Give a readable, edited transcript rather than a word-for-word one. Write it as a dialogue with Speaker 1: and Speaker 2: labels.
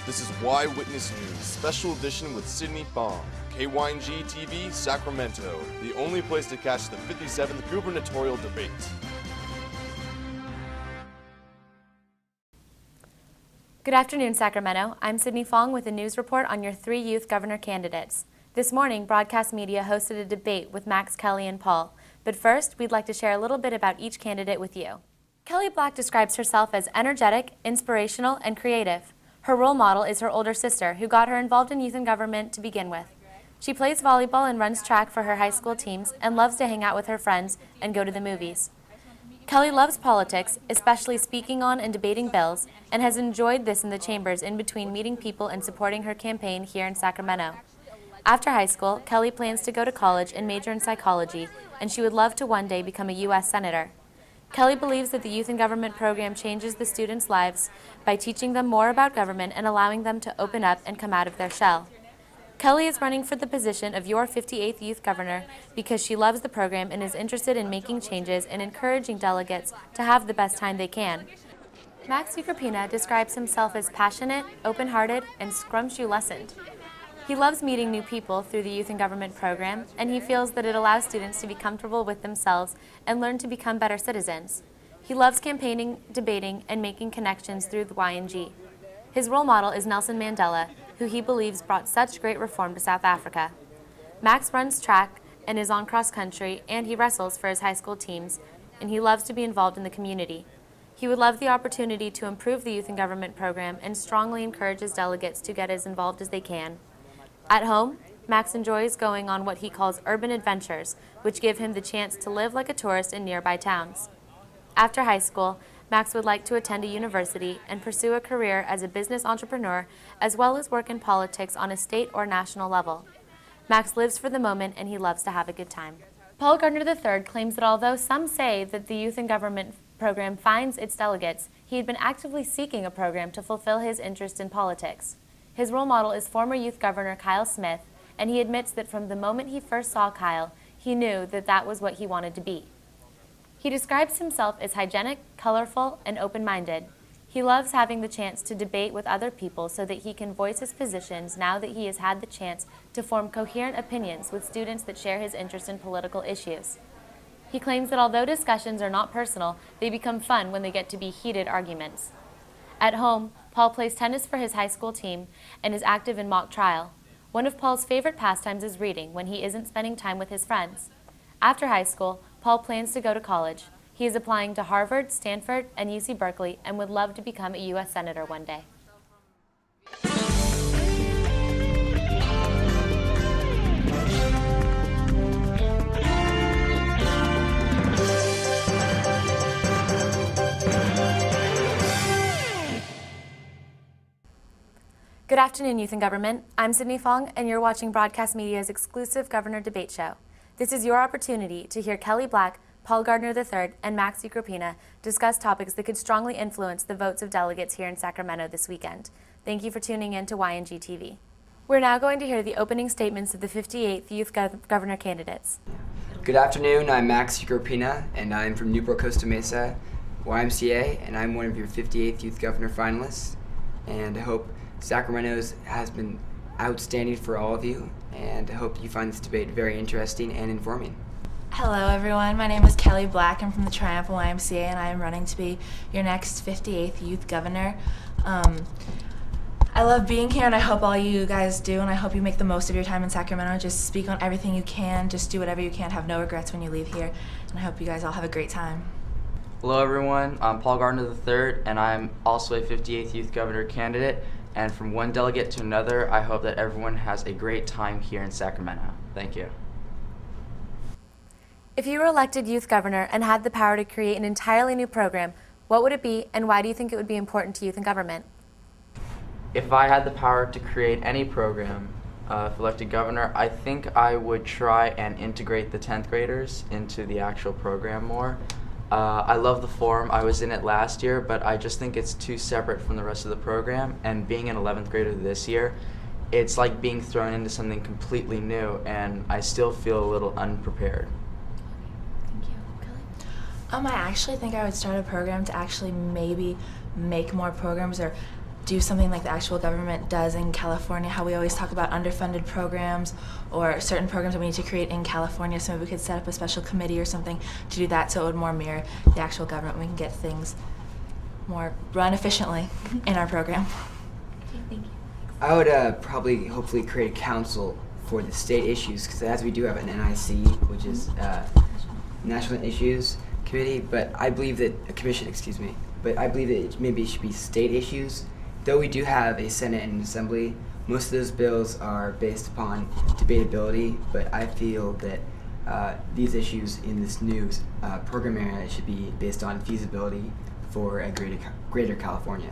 Speaker 1: This is Why Witness News, special edition with Sydney Fong, KYNG TV, Sacramento, the only place to catch the 57th gubernatorial debate.
Speaker 2: Good afternoon, Sacramento. I'm Sydney Fong with a news report on your 3 youth governor candidates. This morning, broadcast media hosted a debate with Max, Kelly, and Paul. But first, we'd like to share a little bit about each candidate with you. Kelly Black describes herself as energetic, inspirational, and creative. Her role model is her older sister, who got her involved in youth and government to begin with. She plays volleyball and runs track for her high school teams and loves to hang out with her friends and go to the movies. Kelly loves politics, especially speaking on and debating bills, and has enjoyed this in the chambers in between meeting people and supporting her campaign here in Sacramento. After high school, Kelly plans to go to college and major in psychology, and she would love to one day become a U.S. Senator. Kelly believes that the Youth in Government program changes the students' lives by teaching them more about government and allowing them to open up and come out of their shell. Kelly is running for the position of your 58th Youth Governor because she loves the program and is interested in making changes and encouraging delegates to have the best time they can. Max Ucropina describes himself as passionate, open-hearted, and scrumptious. He loves meeting new people through the Youth in Government program, and he feels that it allows students to be comfortable with themselves and learn to become better citizens. He loves campaigning, debating, and making connections through the YNG. His role model is Nelson Mandela, who he believes brought such great reform to South Africa. Max runs track and is on cross country, and he wrestles for his high school teams, and he loves to be involved in the community. He would love the opportunity to improve the Youth in Government program and strongly encourages delegates to get as involved as they can. At home, Max enjoys going on what he calls urban adventures, which give him the chance to live like a tourist in nearby towns. After high school, Max would like to attend a university and pursue a career as a business entrepreneur, as well as work in politics on a state or national level. Max lives for the moment, and he loves to have a good time. Paul Gardner III claims that although some say that the Youth in Government program finds its delegates, he had been actively seeking a program to fulfill his interest in politics. His role model is former Youth Governor Kyle Smith, and he admits that from the moment he first saw Kyle, he knew that that was what he wanted to be. He describes himself as hygienic, colorful, and open-minded. He loves having the chance to debate with other people so that he can voice his positions now that he has had the chance to form coherent opinions with students that share his interest in political issues. He claims that although discussions are not personal, they become fun when they get to be heated arguments. At home, Paul plays tennis for his high school team and is active in mock trial. One of Paul's favorite pastimes is reading when he isn't spending time with his friends. After high school, Paul plans to go to college. He is applying to Harvard, Stanford, and UC Berkeley and would love to become a U.S. Senator one day. Good afternoon, Youth in Government. I'm Sydney Fong, and you're watching Broadcast Media's exclusive Governor Debate Show. This is your opportunity to hear Kelly Black, Paul Gardner III, and Max Ucropina discuss topics that could strongly influence the votes of delegates here in Sacramento this weekend. Thank you for tuning in to YNG TV. We're now going to hear the opening statements of the 58th Youth Governor candidates.
Speaker 3: Good afternoon, I'm Max Ucropina, and I'm from Newport Costa Mesa, YMCA, and I'm one of your 58th Youth Governor finalists. And I hope Sacramento's has been outstanding for all of you, and I hope you find this debate very interesting and informing.
Speaker 4: Hello everyone, my name is Kelly Black. I'm from the Triumph YMCA, and I am running to be your next 58th Youth Governor. I love being here, and I hope all you guys do, and I hope you make the most of your time in Sacramento. Just speak on everything you can, just do whatever you can, have no regrets when you leave here, and I hope you guys all have a great time.
Speaker 5: Hello everyone, I'm Paul Gardner III, and I'm also a 58th Youth Governor candidate. And from one delegate to another, I hope that everyone has a great time here in Sacramento. Thank you.
Speaker 2: If you were elected Youth Governor and had the power to create an entirely new program, what would it be, and why do you think it would be important to youth in government?
Speaker 5: If I had the power to create any program, if elected governor, I think I would try and integrate the 10th graders into the actual program more. I love the forum. I was in it last year, but I just think it's too separate from the rest of the program. And being an 11th grader this year, it's like being thrown into something completely new, and I still feel a little unprepared.
Speaker 2: Thank you. Kelly?
Speaker 4: I actually think I would start a program to actually maybe make more programs or do something like the actual government does in California, how we always talk about underfunded programs or certain programs that we need to create in California. So maybe we could set up a special committee or something to do that so it would more mirror the actual government. We can get things more run efficiently in our program.
Speaker 2: Okay, thank you.
Speaker 3: I would probably hopefully create a council for the state issues, because as we do have an NIC, which is National Issues Committee, but I believe that a commission, excuse me, but I believe that maybe it should be state issues. Though we do have a Senate and an Assembly, most of those bills are based upon debatability, but I feel that these issues in this new program area should be based on feasibility for a greater California.